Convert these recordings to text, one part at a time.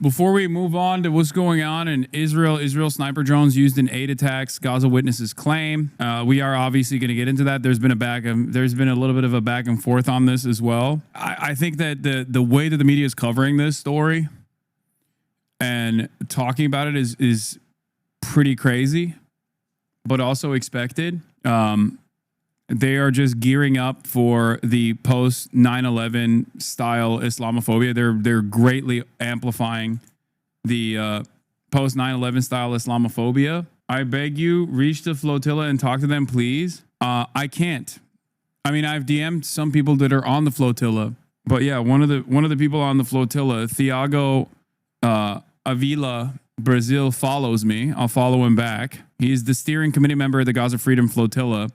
before we move on to what's going on in Israel, Israel sniper drones used in aid attacks, Gaza witnesses claim. We are obviously going to get into that. There's been a little bit of a back and forth on this as well. I think that the way that the media is covering this story and talking about it is pretty crazy, but also expected. They are just gearing up for the post 9/11 style Islamophobia. They're greatly amplifying the post 9/11 style Islamophobia. I beg you, reach the flotilla and talk to them, please. I can't. I mean, I've DM'd some people that are on the flotilla, but yeah, one of the people on the flotilla, Thiago Avila Brazil, follows me. I'll follow him back. He's the steering committee member of the Gaza Freedom Flotilla.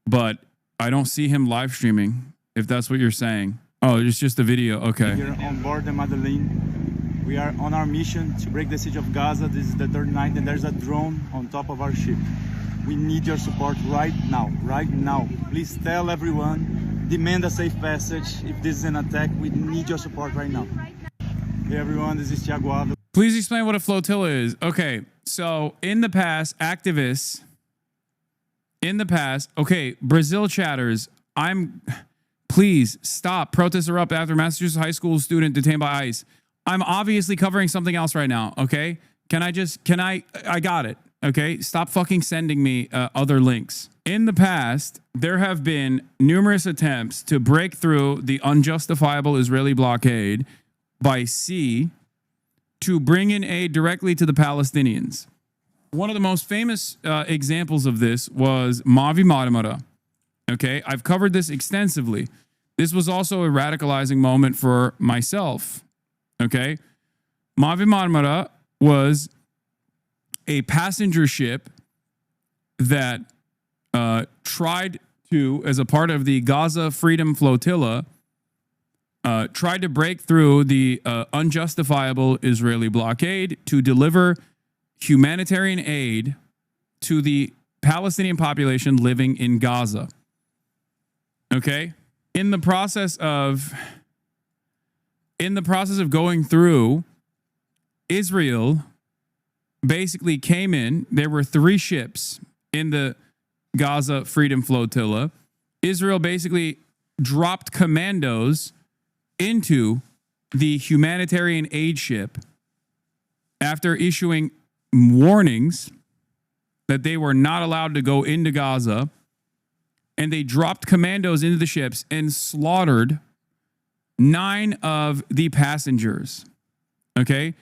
But I don't see him live streaming, if that's what you're saying. Oh, it's just a video. Okay. Here on board the Madeleine, we are on our mission to break the siege of Gaza. This is the third night, and there's a drone on top of our ship. We need your support right now, right now. Please tell everyone, demand a safe passage. If this is an attack, we need your support right now. Hey everyone, this is Thiago Avila. Please explain what a flotilla is. Okay, so in the past, activists... okay, Brazil chatters, please stop. Protests erupt after Massachusetts high school student detained by ICE. I'm obviously covering something else right now, okay? I got it, okay? Stop fucking sending me other links. In the past, there have been numerous attempts to break through the unjustifiable Israeli blockade by sea to bring in aid directly to the Palestinians. One of the most famous examples of this was Mavi Marmara. Okay, I've covered this extensively. This was also a radicalizing moment for myself. Okay, Mavi Marmara was a passenger ship that tried to, as a part of the Gaza Freedom Flotilla, tried to break through the unjustifiable Israeli blockade to deliver humanitarian aid to the Palestinian population living in Gaza. Okay? In the process of going through, Israel basically came in. There were 3 ships in the Gaza Freedom Flotilla. Israel basically dropped commandos into the humanitarian aid ship after issuing warnings that they were not allowed to go into Gaza, and they dropped commandos into the ships and slaughtered 9 of the passengers. Okay?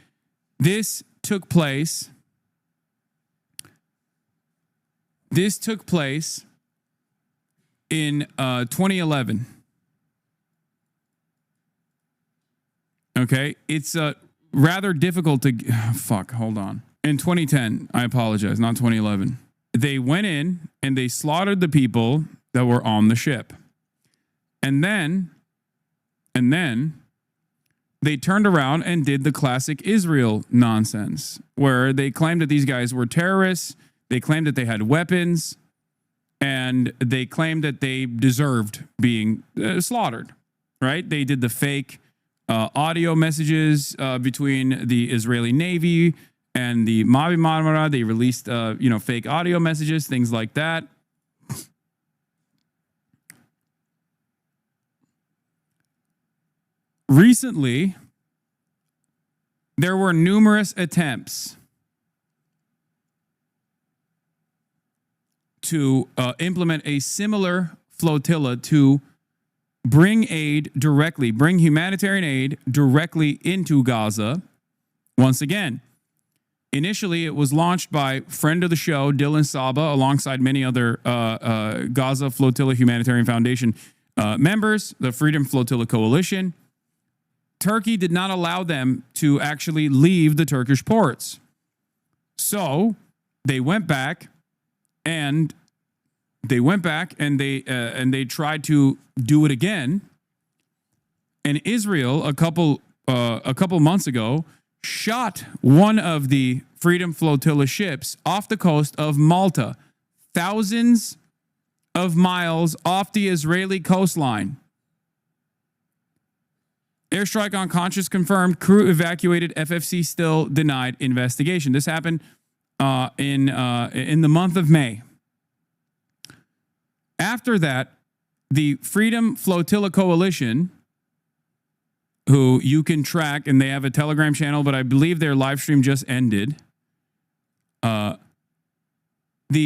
This took place in 2011. Okay? It's rather difficult to... hold on. In 2010, I apologize, not 2011. They went in and they slaughtered the people that were on the ship. And then they turned around and did the classic Israel nonsense, where they claimed that these guys were terrorists, they claimed that they had weapons, and they claimed that they deserved being slaughtered, right? They did the fake audio messages between the Israeli Navy and the Mavi Marmara. They released, fake audio messages, things like that. Recently, there were numerous attempts to implement a similar flotilla to bring humanitarian aid directly into Gaza. Once again, initially, it was launched by friend of the show, Dylan Saba, alongside many other Gaza Flotilla Humanitarian Foundation members, the Freedom Flotilla Coalition. Turkey did not allow them to actually leave the Turkish ports. So they went back and they tried to do it again. And Israel, a couple months ago, shot one of the Freedom Flotilla ships off the coast of Malta, thousands of miles off the Israeli coastline. Airstrike unconscious confirmed. Crew evacuated. FFC still denied investigation. This happened in the month of May. After that, the Freedom Flotilla Coalition, who you can track, and they have a Telegram channel, but I believe their live stream just ended. The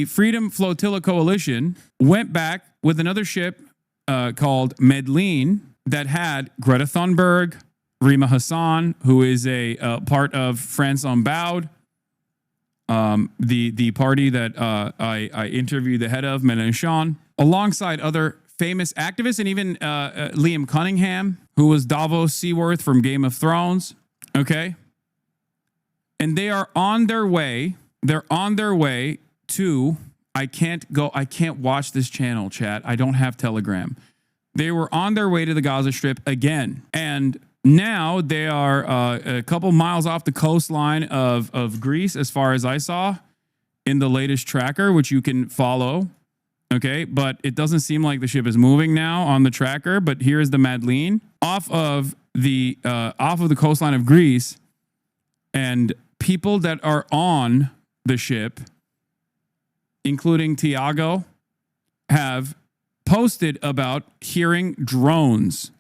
Freedom Flotilla Coalition went back with another ship called Medellin that had Greta Thunberg, Rima Hassan, who is a part of France Unbowed, the party that I interviewed the head of, Mélenchon, alongside other famous activists, and even Liam Cunningham, who was Davos Seaworth from Game of Thrones. Okay. And they are on their way. They're on their way to, I can't watch this channel, chat. I don't have Telegram. They were on their way to the Gaza Strip again. And now they are a couple miles off the coastline of Greece, as far as I saw in the latest tracker, which you can follow. Okay, but it doesn't seem like the ship is moving now on the tracker. But here's the Medellin off of the coastline of Greece, and people that are on the ship, including Tiago, have posted about hearing drones.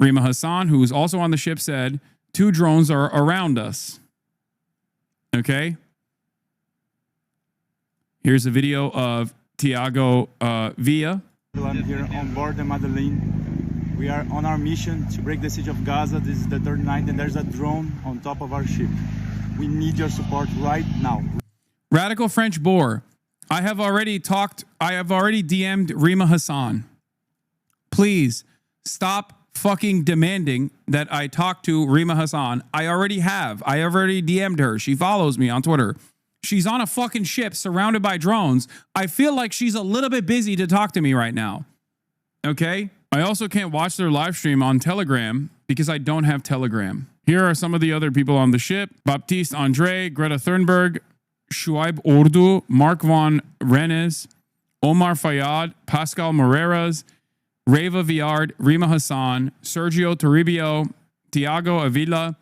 Rima Hassan, who is also on the ship, said 2 drones are around us. Okay, here's a video of Tiago Villa. I'm here on board the Medellin. We are on our mission to break the siege of Gaza. This is the 3rd night, and there's a drone on top of our ship. We need your support right now. Radical French Boer. I have already DM'd Rima Hassan. Please stop fucking demanding that I talk to Rima Hassan. I already DM'd her. She follows me on Twitter. She's on a fucking ship surrounded by drones. I feel like she's a little bit busy to talk to me right now. Okay? I also can't watch their live stream on Telegram because I don't have Telegram. Here are some of the other people on the ship. Baptiste Andre, Greta Thunberg, Shuaib Ordu, Mark von Rennes, Omar Fayyad, Pascal Moreras, Reva Viard, Rima Hassan, Sergio Toribio, Tiago Avila,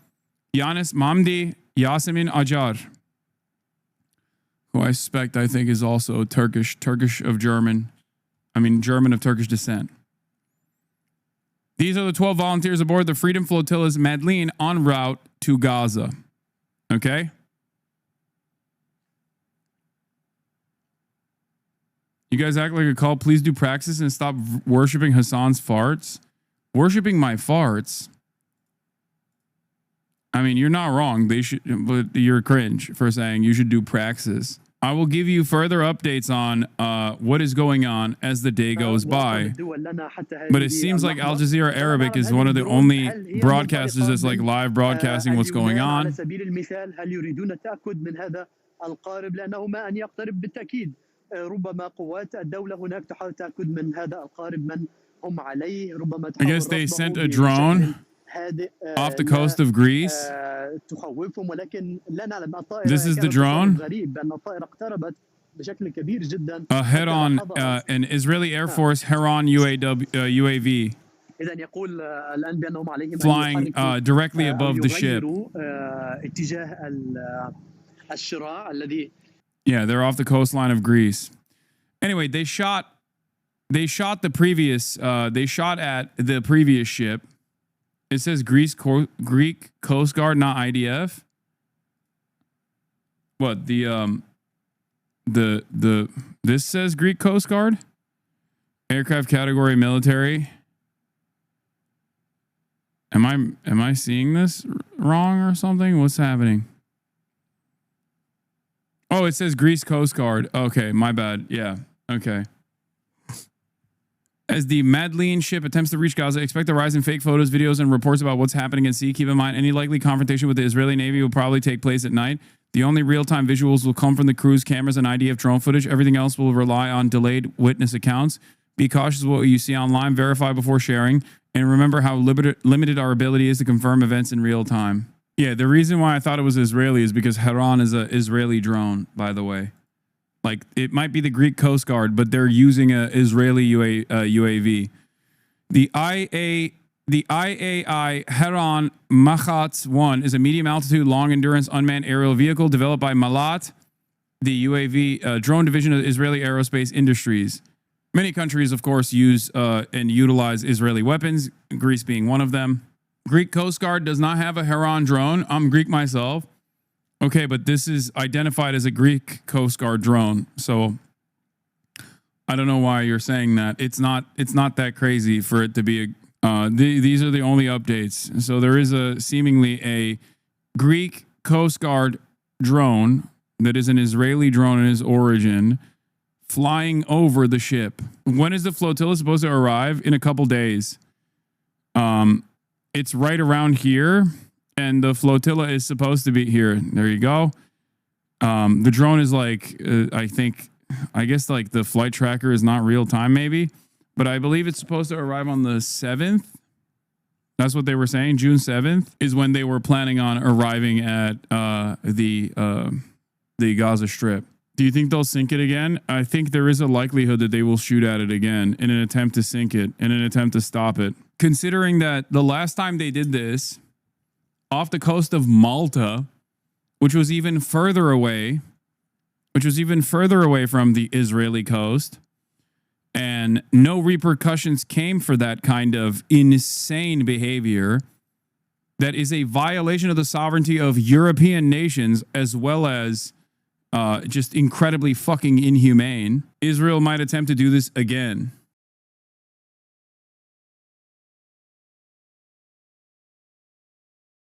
Yanis Mamdi, Yasemin Ajar, who I think is also German of Turkish descent. These are the 12 volunteers aboard the Freedom Flotilla's Medellin en route to Gaza. Okay? You guys act like a cult. Please do praxis and stop worshiping Hassan's farts. Worshiping my farts? I mean, you're not wrong. They should, but you're cringe for saying you should do praxis. I will give you further updates on what is going on as the day goes by. But it seems like Al Jazeera Arabic is one of the only broadcasters that's like live broadcasting what's going on. I guess they sent a drone off the coast of Greece. This is the drone. A head-on an Israeli Air Force Heron UAV flying directly above the ship. Yeah, they're off the coastline of Greece. Anyway, they shot at the previous ship. It says Greek Coast Guard, not IDF. What this says Greek Coast Guard? Aircraft category military. Am I seeing this wrong or something? What's happening? Oh, it says Greece Coast Guard. Okay, my bad. Yeah. Okay. As the Medellin ship attempts to reach Gaza, expect a rise in fake photos, videos, and reports about what's happening at sea. Keep in mind, any likely confrontation with the Israeli Navy will probably take place at night. The only real-time visuals will come from the crew's cameras and IDF drone footage. Everything else will rely on delayed witness accounts. Be cautious of what you see online. Verify before sharing. And remember how limited our ability is to confirm events in real time. Yeah, the reason why I thought it was Israeli is because Heron is an Israeli drone, by the way. Like, it might be the Greek Coast Guard, but they're using an Israeli UAV. The The IAI Heron Machatz 1 is a medium altitude, long endurance unmanned aerial vehicle developed by Malat, the UAV drone division of Israeli Aerospace Industries. Many countries, of course, use and utilize Israeli weapons, Greece being one of them. Greek Coast Guard does not have a Heron drone. I'm Greek myself. Okay, but this is identified as a Greek Coast Guard drone. So I don't know why you're saying that. It's not that crazy for it to be a these are the only updates. So there is a seemingly a Greek Coast Guard drone that is an Israeli drone in its origin flying over the ship. When is the flotilla supposed to arrive? In a couple days. It's right around here, and the flotilla is supposed to be here. There you go. The drone is like, I guess like the flight tracker is not real time maybe, but I believe it's supposed to arrive on the 7th. That's what they were saying. June 7th is when they were planning on arriving at the Gaza Strip. Do you think they'll sink it again? I think there is a likelihood that they will shoot at it again in an attempt to sink it, in an attempt to stop it. Considering that the last time they did this off the coast of Malta, which was even further away from the Israeli coast, and no repercussions came for that kind of insane behavior that is a violation of the sovereignty of European nations, as well as just incredibly fucking inhumane. Israel might attempt to do this again.